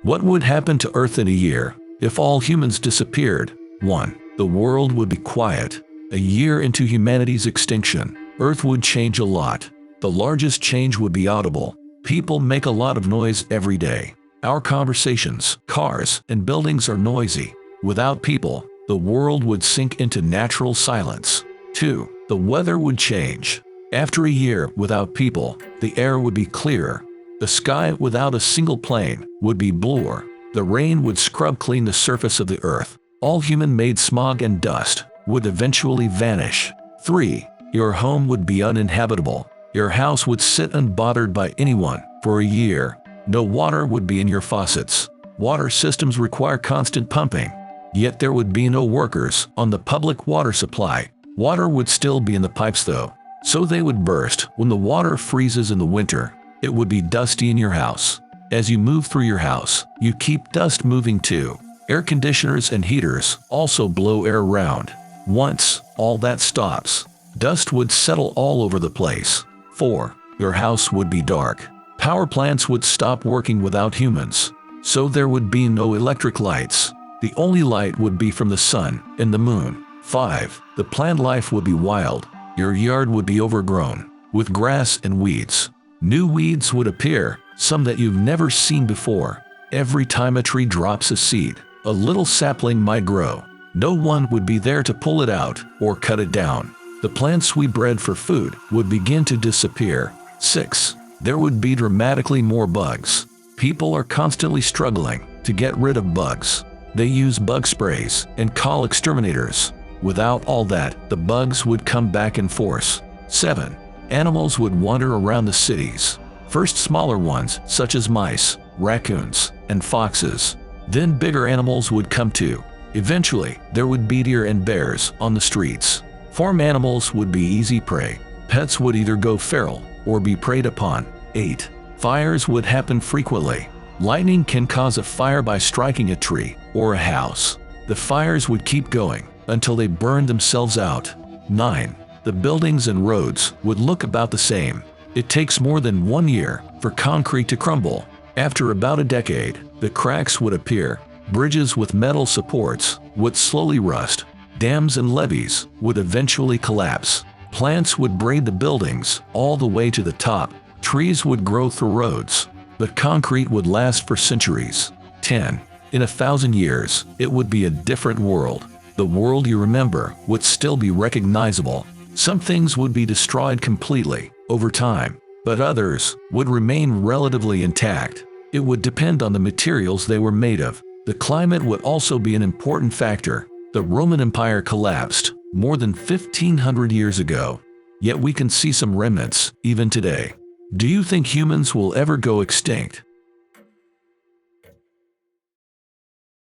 What would happen to Earth in a year if all humans disappeared? 1. The world would be quiet. A year into humanity's extinction, Earth would change a lot. The largest change would be audible. People make a lot of noise every day. Our conversations, cars, and buildings are noisy. Without people, the world would sink into natural silence. 2. The weather would change. After a year without people, the air would be clearer. The sky without a single plane would be bluer. The rain would scrub clean the surface of the earth. All human-made smog and dust would eventually vanish. 3. Your home would be uninhabitable. Your house would sit unbothered by anyone for a year. No water would be in your faucets. Water systems require constant pumping. Yet there would be no workers on the public water supply. Water would still be in the pipes though, so they would burst when the water freezes in the winter. It would be dusty in your house. As you move through your house, you keep dust moving too. Air conditioners and heaters also blow air around. Once all that stops, dust would settle all over the place. 4. Your house would be dark. Power plants would stop working without humans, so there would be no electric lights. The only light would be from the sun and the moon. 5. The plant life would be wild. Your yard would be overgrown with grass and weeds. New weeds would appear, some that you've never seen before. Every time a tree drops a seed, a little sapling might grow. No one would be there to pull it out or cut it down. The plants we bred for food would begin to disappear. 6. There would be dramatically more bugs. People are constantly struggling to get rid of bugs. They use bug sprays and call exterminators. Without all that, the bugs would come back in force. 7. Animals would wander around the cities. First smaller ones such as mice, raccoons, and foxes. Then bigger animals would come too. Eventually, there would be deer and bears on the streets. Farm animals would be easy prey. Pets would either go feral or be preyed upon. 8. Fires would happen frequently. Lightning can cause a fire by striking a tree or a house. The fires would keep going until they burned themselves out. 9. The buildings and roads would look about the same. It takes more than 1 year for concrete to crumble. After about a decade, the cracks would appear. Bridges with metal supports would slowly rust. Dams and levees would eventually collapse. Plants would braid the buildings all the way to the top. Trees would grow through roads, but concrete would last for centuries. 10. In 1,000 years, it would be a different world. The world you remember would still be recognizable. Some things would be destroyed completely over time, but others would remain relatively intact. It would depend on the materials they were made of. The climate would also be an important factor. The Roman Empire collapsed more than 1,500 years ago, yet we can see some remnants even today. Do you think humans will ever go extinct?